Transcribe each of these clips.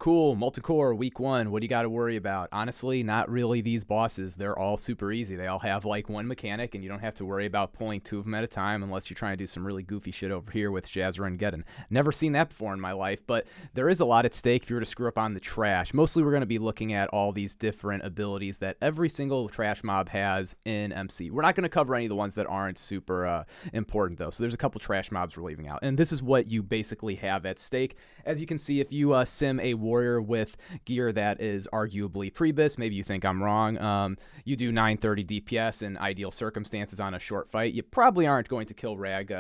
Cool, Molten Core, week one. What do you got to worry about? Honestly, not really these bosses. They're all super easy. They all have like one mechanic, and you don't have to worry about pulling two of them at a time unless you're trying to do some really goofy shit over here with Jazra and Geddon. Never seen that before in my life, but there is a lot at stake if you were to screw up on the trash. Mostly, we're going to be looking at all these different abilities that every single trash mob has in MC. We're not going to cover any of the ones that aren't super important, though. So there's a couple trash mobs we're leaving out. And this is what you basically have at stake. As you can see, if you sim a warrior with gear that is arguably prebis, maybe you think I'm wrong, you do 930 DPS in ideal circumstances on a short fight, you probably aren't going to kill Rag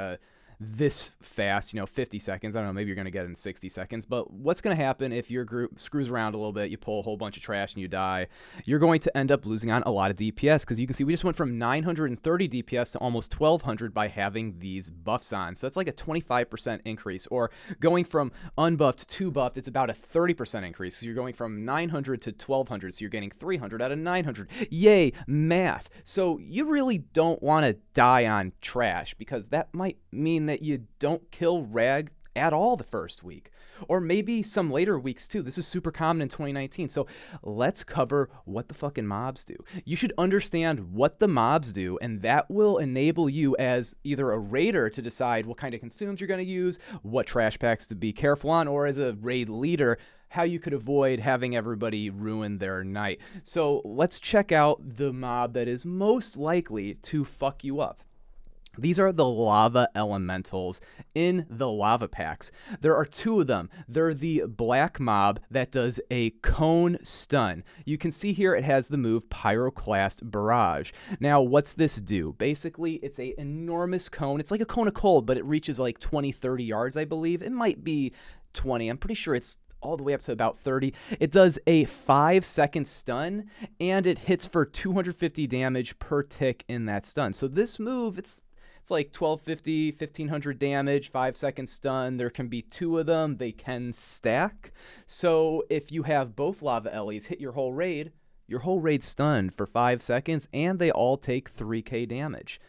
this fast, 50 seconds. I don't know, maybe you're going to get it in 60 seconds. But what's going to happen if your group screws around a little bit, you pull a whole bunch of trash and you die, you're going to end up losing on a lot of DPS, because you can see we just went from 930 DPS to almost 1200 by having these buffs on. So that's like a 25% increase. Or going from unbuffed to buffed, it's about a 30% increase. So you're going from 900 to 1200, so you're getting 300 out of 900. Yay, math. So you really don't want to die on trash, because that might mean that you don't kill Rag at all the first week, or maybe some later weeks too. This is super common in 2019. So let's cover what the fucking mobs do. You should understand what the mobs do, and that will enable you as either a raider to decide what kind of consumes you're going to use, what trash packs to be careful on, or as a raid leader, how you could avoid having everybody ruin their night. So let's check out the mob that is most likely to fuck you up. These are the lava elementals in the lava packs. There are two of them. They're the black mob that does a cone stun. You can see here it has the move Pyroclast Barrage. Now, what's this do? Basically, it's an enormous cone. It's like a cone of cold, but it reaches like 20, 30 yards, I believe. It might be 20. I'm pretty sure it's all the way up to about 30. It does a 5-second stun, and it hits for 250 damage per tick in that stun. So this move, it's like 1250, 1500 damage, 5-second stun. There can be two of them. They can stack. So if you have both lava Ellies hit your whole raid stunned for 5 seconds, and they all take 3k damage.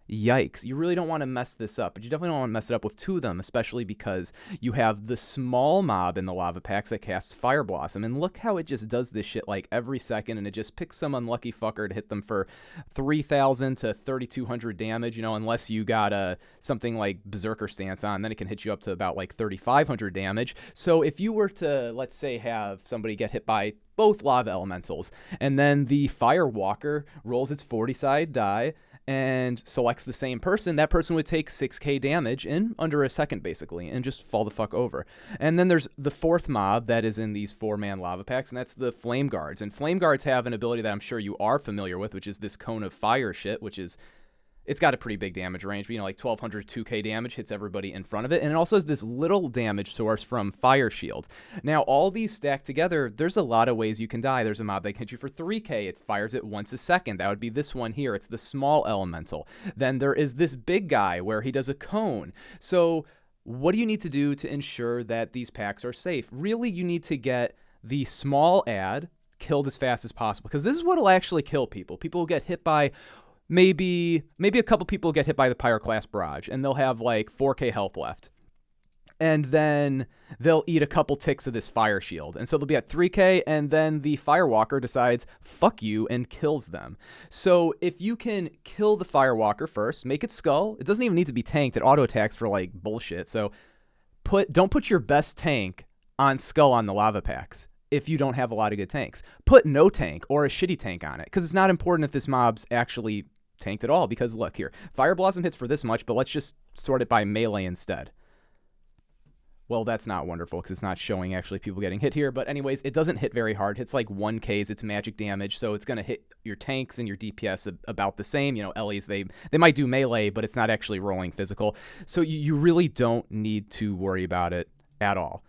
Yikes. You really don't want to mess this up, but you definitely don't want to mess it up with two of them, especially because you have the small mob in the lava packs that casts Fire Blossom, and look how it just does this shit like every second, and it just picks some unlucky fucker to hit them for 3,000 to 3,200 damage, unless you got something like Berserker Stance on, then it can hit you up to about like 3,500 damage. So if you were to, let's say, have somebody get hit by both lava elementals, and then the Firewalker rolls its 40-side die, and selects the same person, that person would take 6k damage in under a second, basically, and just fall the fuck over. And then there's the fourth mob that is in these 4-man lava packs, and that's the Flame Guards. And Flame Guards have an ability that I'm sure you are familiar with, which is this Cone of Fire shit, which is, it's got a pretty big damage range, but like 1200 2k damage hits everybody in front of it. And it also has this little damage source from Fire Shield. Now, all these stacked together, there's a lot of ways you can die. There's a mob that can hit you for 3k. It fires it once a second. That would be this one here. It's the small elemental. Then there is this big guy where he does a cone. So what do you need to do to ensure that these packs are safe? Really, you need to get the small ad killed as fast as possible, because this is what will actually kill people. People will get hit by maybe a couple people get hit by the Pyroclast Barrage, and they'll have like 4k health left. And then they'll eat a couple ticks of this Fire Shield. And so they'll be at 3k, and then the Firewalker decides, fuck you, and kills them. So if you can kill the Firewalker first, make it skull. It doesn't even need to be tanked. It auto-attacks for like bullshit. So don't put your best tank on skull on the lava packs if you don't have a lot of good tanks. Put no tank or a shitty tank on it, because it's not important if this mob's actually tanked at all, because look here, Fire Blossom hits for this much, but let's just sort it by melee instead. Well, that's not wonderful, because it's not showing actually people getting hit here, but anyways, it doesn't hit very hard. It's like 1k's, it's magic damage, so it's going to hit your tanks and your DPS about the same. Ellies, they might do melee, but it's not actually rolling physical, so you really don't need to worry about it at all.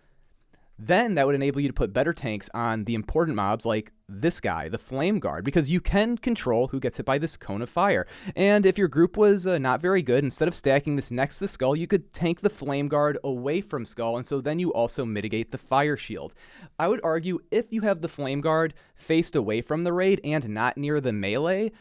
Then that would enable you to put better tanks on the important mobs like this guy, the Flame Guard, because you can control who gets hit by this Cone of Fire. And if your group was not very good, instead of stacking this next to Skull, you could tank the Flame Guard away from Skull, and so then you also mitigate the Fire Shield. I would argue if you have the Flame Guard faced away from the raid and not near the melee,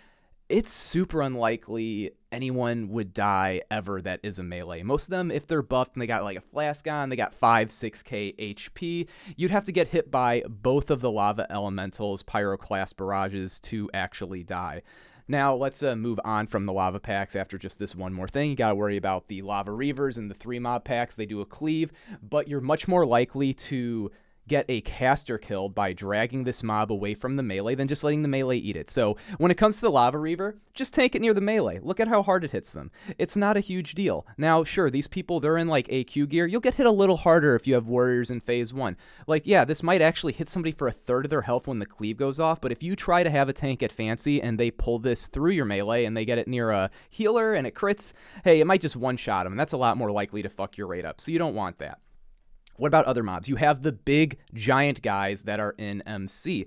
It's super unlikely anyone would die ever that is a melee. Most of them, if they're buffed and they got like a flask on, they got 5, 6k HP, you'd have to get hit by both of the lava elementals, pyroclast barrages, to actually die. Now, let's move on from the lava packs after just this one more thing. You got to worry about the lava reavers and the 3 mob packs. They do a cleave, but you're much more likely to get a caster killed by dragging this mob away from the melee than just letting the melee eat it. So when it comes to the lava reaver, just tank it near the melee. Look at how hard it hits them. It's not a huge deal. Now, sure, these people, they're in like AQ gear. You'll get hit a little harder if you have warriors in phase 1. Like, yeah, this might actually hit somebody for a third of their health when the cleave goes off, but if you try to have a tank at fancy and they pull this through your melee and they get it near a healer and it crits, hey, it might just one-shot them, and that's a lot more likely to fuck your rate up, so you don't want that. What about other mobs? You have the big giant guys that are in MC.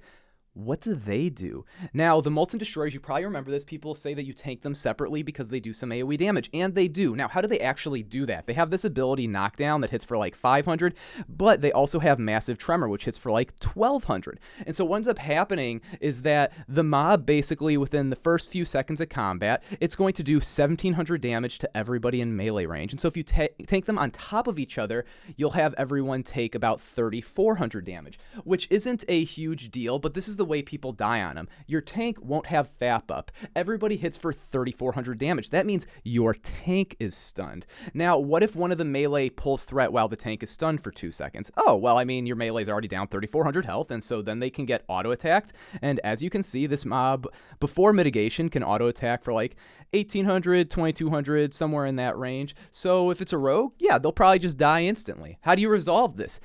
What do they do? Now, the Molten Destroyers, you probably remember this. People say that you tank them separately because they do some AoE damage, and they do. Now, how do they actually do that? They have this ability Knockdown that hits for like 500, but they also have Massive Tremor, which hits for like 1200. And so what ends up happening is that the mob, basically within the first few seconds of combat, it's going to do 1700 damage to everybody in melee range. And so if you tank them on top of each other, you'll have everyone take about 3400 damage, which isn't a huge deal, but this is the way people die on them. Your tank won't have FAP up. Everybody hits for 3,400 damage. That means your tank is stunned. Now, what if one of the melee pulls threat while the tank is stunned for 2 seconds? Oh, well, I mean, your melee's already down 3,400 health, and so then they can get auto-attacked. And as you can see, this mob, before mitigation, can auto-attack for like 1,800, 2,200, somewhere in that range. So if it's a rogue, yeah, they'll probably just die instantly. How do you resolve this?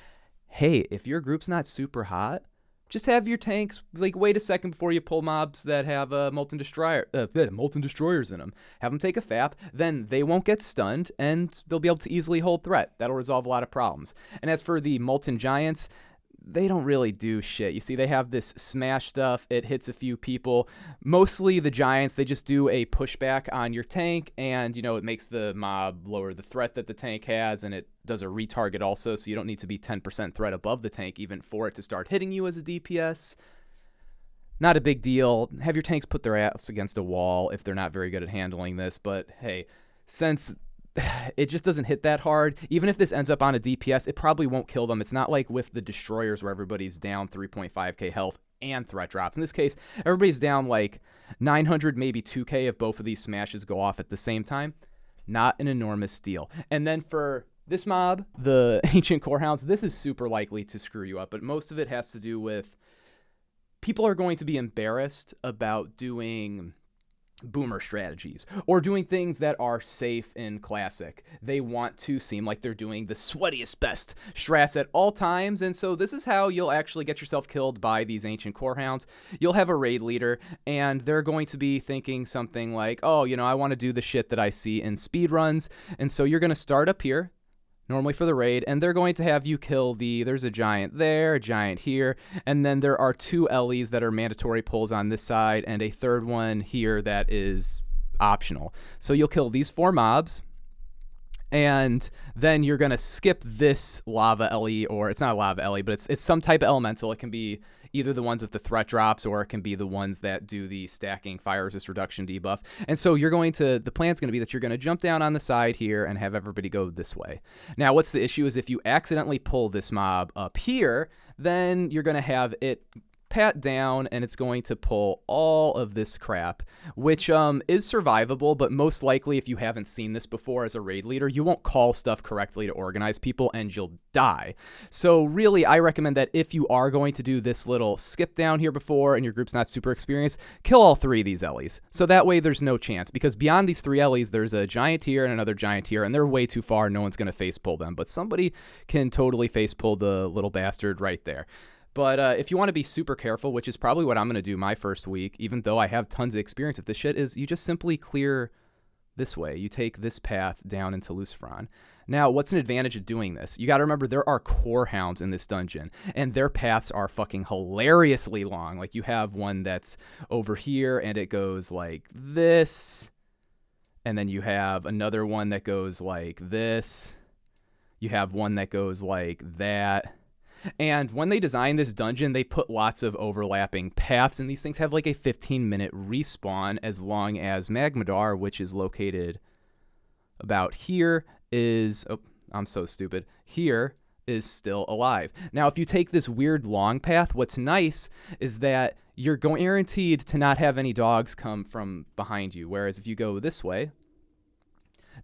Hey, if your group's not super hot, just have your tanks, like, wait a second before you pull mobs that have Molten Destroyers in them. Have them take a FAP, then they won't get stunned, and they'll be able to easily hold threat. That'll resolve a lot of problems. And as for the Molten Giants, they don't really do shit. You see, they have this smash stuff. It hits a few people. Mostly the Giants, they just do a pushback on your tank, and, you know, it makes the mob lower the threat that the tank has, and it does a retarget also, so you don't need to be 10% threat above the tank even for it to start hitting you as a DPS. Not a big deal. Have your tanks put their ass against a wall if they're not very good at handling this, but hey, since it just doesn't hit that hard, even if this ends up on a DPS, it probably won't kill them. It's not like with the Destroyers where everybody's down 3.5k health and threat drops. In this case, everybody's down like 900, maybe 2k if both of these smashes go off at the same time. Not an enormous deal. And then for this mob, the Ancient Core Hounds, this is super likely to screw you up, but most of it has to do with people are going to be embarrassed about doing boomer strategies or doing things that are safe in Classic. They want to seem like they're doing the sweatiest best strats at all times, and so this is how you'll actually get yourself killed by these Ancient Core Hounds. You'll have a raid leader, and they're going to be thinking something like, oh, you know, I want to do the shit that I see in speedruns, and so you're going to start up here, normally for the raid, and they're going to have you kill there's a giant there, a giant here, and then there are 2 LEs that are mandatory pulls on this side, and a third one here that is optional. So you'll kill these 4 mobs, and then you're going to skip this lava LE, or it's not a lava LE, but it's some type of elemental. It can be either the ones with the threat drops, or it can be the ones that do the stacking fire resist reduction debuff. And so the plan's going to be that you're going to jump down on the side here and have everybody go this way. Now, what's the issue is if you accidentally pull this mob up here, then you're going to have it pat down, and it's going to pull all of this crap, which is survivable, but most likely if you haven't seen this before as a raid leader, you won't call stuff correctly to organize people, and you'll die. So really, I recommend that if you are going to do this little skip down here before and your group's not super experienced, kill all 3 of these LEs. So that way there's no chance, because beyond these 3 LEs, there's a giant here and another giant here, and they're way too far. No one's going to face pull them, but somebody can totally face pull the little bastard right there. But if you want to be super careful, which is probably what I'm going to do my first week, even though I have tons of experience with this shit, is you just simply clear this way. You take this path down into Luciferon. Now, what's an advantage of doing this? You got to remember there are core hounds in this dungeon, and their paths are fucking hilariously long. Like, you have one that's over here, and it goes like this, and then you have another one that goes like this. You have one that goes like that. And when they designed this dungeon, they put lots of overlapping paths, and these things have like a 15-minute respawn as long as Magmadar, which is located about here, is... Oh, I'm so stupid. Here is still alive. Now, if you take this weird long path, what's nice is that you're guaranteed to not have any dogs come from behind you, whereas if you go this way,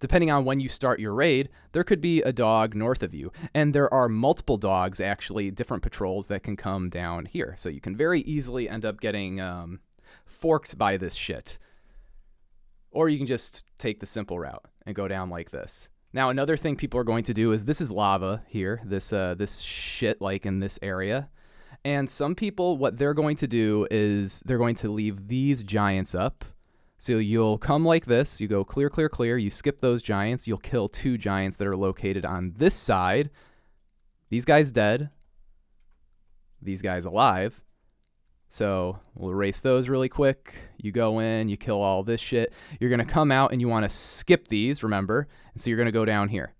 depending on when you start your raid, there could be a dog north of you. And there are multiple dogs, actually, different patrols that can come down here. So you can very easily end up getting forked by this shit. Or you can just take the simple route and go down like this. Now, another thing people are going to do is, this is lava here, this shit like in this area. And some people, what they're going to do is they're going to leave these giants up. So you'll come like this, you go clear, clear, clear, you skip those giants, you'll kill 2 giants that are located on this side. These guys dead, these guys alive. So we'll erase those really quick. You go in, you kill all this shit. You're going to come out and you want to skip these, remember? And so you're going to go down here.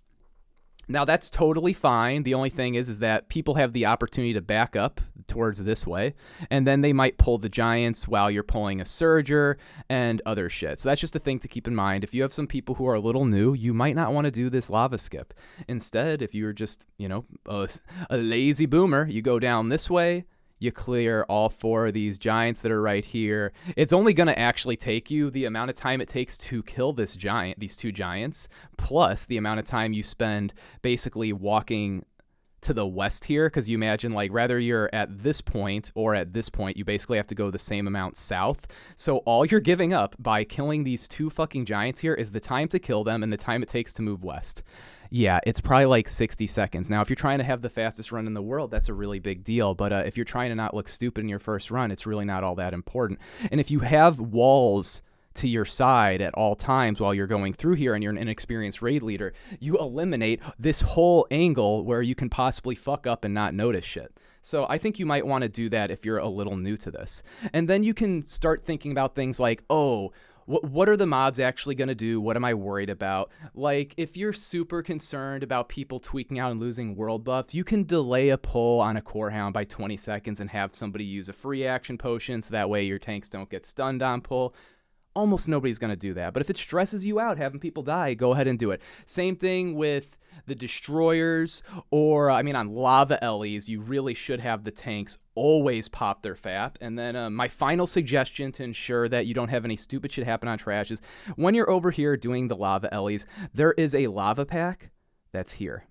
Now, that's totally fine. The only thing is that people have the opportunity to back up towards this way, and then they might pull the giants while you're pulling a surger and other shit. So that's just a thing to keep in mind. If you have some people who are a little new, you might not want to do this lava skip. Instead, if you're just, you know, a lazy boomer, you go down this way, you clear all 4 of these giants that are right here. It's only going to actually take you the amount of time it takes to kill this giant, these 2 giants, plus the amount of time you spend basically walking to the west here, because you imagine, like, rather you're at this point or at this point, you basically have to go the same amount south. So all you're giving up by killing these 2 fucking giants here is the time to kill them and the time it takes to move west. Yeah, it's probably like 60 seconds. Now, if you're trying to have the fastest run in the world, that's a really big deal. But if you're trying to not look stupid in your first run, it's really not all that important. And if you have walls to your side at all times while you're going through here and you're an inexperienced raid leader, you eliminate this whole angle where you can possibly fuck up and not notice shit. So I think you might want to do that if you're a little new to this. And then you can start thinking about things like, oh, what are the mobs actually going to do? What am I worried about? Like, if you're super concerned about people tweaking out and losing world buffs, you can delay a pull on a core hound by 20 seconds and have somebody use a free action potion so that way your tanks don't get stunned on pull. Almost nobody's going to do that. But if it stresses you out having people die, go ahead and do it. Same thing with the destroyers, or on lava Ellies, you really should have the tanks always pop their FAP. And then my final suggestion to ensure that you don't have any stupid shit happen on trash is when you're over here doing the lava Ellies, there is a lava pack that's here.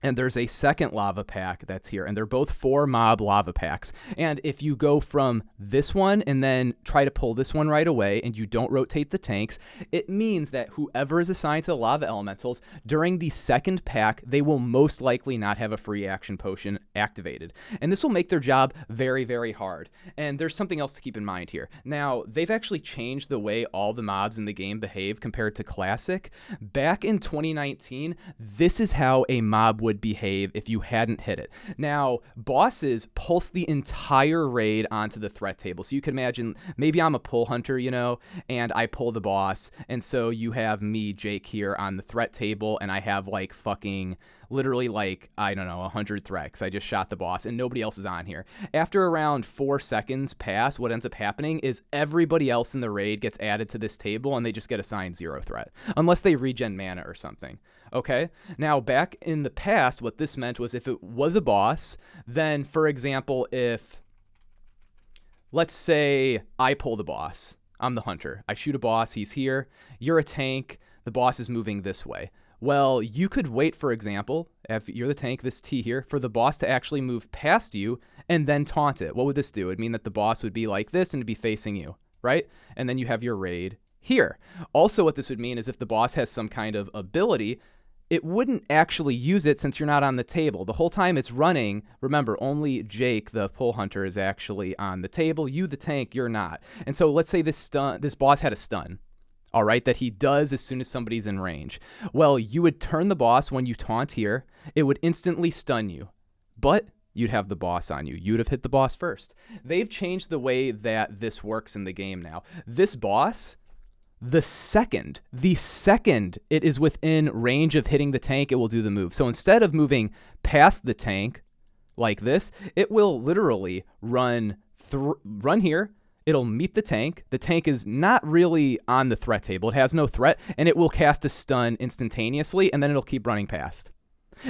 And there's a second lava pack that's here, and they're both 4 mob lava packs. And if you go from this one and then try to pull this one right away and you don't rotate the tanks, it means that whoever is assigned to the lava elementals, during the second pack, they will most likely not have a free action potion activated. And this will make their job very, very hard. And there's something else to keep in mind here. Now, they've actually changed the way all the mobs in the game behave compared to Classic. Back in 2019, this is how a mob would behave if you hadn't hit it. Now, bosses pulse the entire raid onto the threat table. So you can imagine, maybe I'm a pull hunter, and I pull the boss, and so you have me, Jake, here on the threat table, and I have like fucking literally 100 threats. I just shot the boss and nobody else is on here. After around 4 seconds pass, what ends up happening is everybody else in the raid gets added to this table and they just get assigned 0 threat, unless they regen mana or something. Okay, now back in the past, what this meant was if it was a boss, then for example, if, let's say I pull the boss, I'm the hunter, I shoot a boss, he's here, you're a tank, the boss is moving this way. Well, you could wait, for example, if you're the tank, this T here, for the boss to actually move past you and then taunt it. What would this do? It would mean that the boss would be like this and it'd be facing you, right? And then you have your raid here. Also, what this would mean is if the boss has some kind of ability, it wouldn't actually use it since you're not on the table. The whole time it's running, remember, only Jake, the pull hunter, is actually on the table. You, the tank, you're not. And so let's say this boss had a stun, all right, that he does as soon as somebody's in range. Well, you would turn the boss when you taunt here. It would instantly stun you, but you'd have the boss on you. You'd have hit the boss first. They've changed the way that this works in the game now. This boss, the second it is within range of hitting the tank, it will do the move. So instead of moving past the tank, like this, it will literally run here. It'll meet the tank. The tank is not really on the threat table. It has no threat, and it will cast a stun instantaneously, and then it'll keep running past.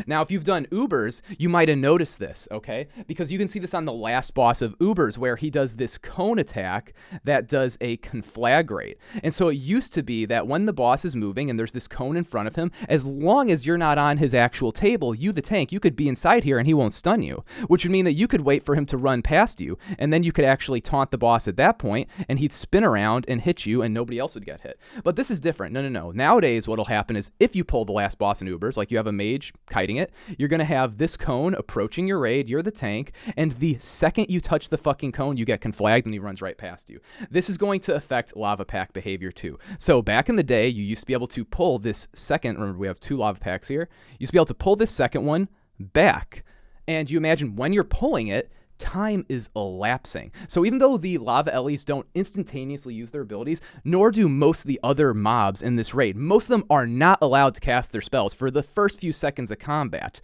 Now, if you've done Ubers, you might have noticed this, okay? Because you can see this on the last boss of Ubers, where he does this cone attack that does a conflagrate. And so it used to be that when the boss is moving and there's this cone in front of him, as long as you're not on his actual table, you, the tank, you could be inside here and he won't stun you, which would mean that you could wait for him to run past you, and then you could actually taunt the boss at that point, and he'd spin around and hit you, and nobody else would get hit. But this is different. No. Nowadays, what'll happen is if you pull the last boss in Ubers, like you have a mage kiting it, you're going to have this cone approaching your raid, you're the tank, and the second you touch the fucking cone, you get conflagged and he runs right past you. This is going to affect lava pack behavior too. So back in the day, you used to be able to pull this second, remember we have 2 lava packs here, you used to be able to pull this second one back, and you imagine when you're pulling it, time is elapsing. So even though the lava Ellies don't instantaneously use their abilities, nor do most of the other mobs in this raid, most of them are not allowed to cast their spells for the first few seconds of combat.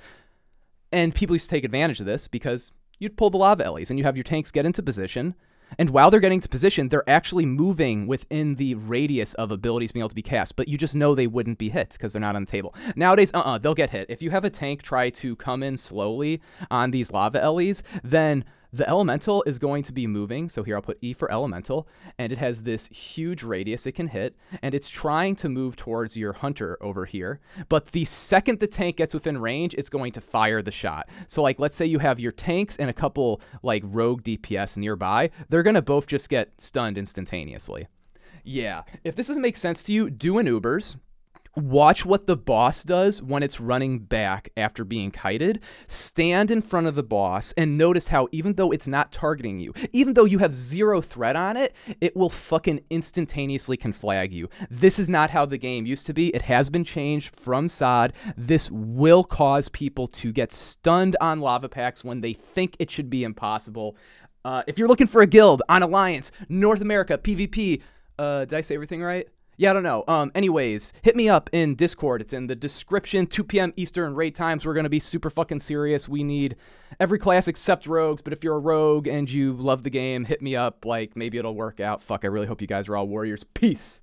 And people used to take advantage of this because you'd pull the lava Ellies and you have your tanks get into position, and while they're getting to position, they're actually moving within the radius of abilities being able to be cast, but you just know they wouldn't be hit because they're not on the table. Nowadays, they'll get hit. If you have a tank try to come in slowly on these lava Ellies, then the elemental is going to be moving. So here I'll put E for elemental, and it has this huge radius it can hit, and it's trying to move towards your hunter over here. But the second the tank gets within range, it's going to fire the shot. So like, let's say you have your tanks and a couple like rogue DPS nearby, they're going to both just get stunned instantaneously. Yeah, if this doesn't make sense to you, do an Ubers. Watch what the boss does when it's running back after being kited. Stand in front of the boss and notice how even though it's not targeting you, even though you have 0 threat on it, it will fucking instantaneously conflag you. This is not how the game used to be. It has been changed from SOD. This will cause people to get stunned on lava packs when they think it should be impossible. If you're looking for a guild on Alliance, North America, PvP, did I say everything right? Yeah, I don't know. Anyways, hit me up in Discord. It's in the description. 2 p.m. Eastern raid times. We're going to be super fucking serious. We need every class except rogues, but if you're a rogue and you love the game, hit me up. Like, maybe it'll work out. Fuck, I really hope you guys are all warriors. Peace.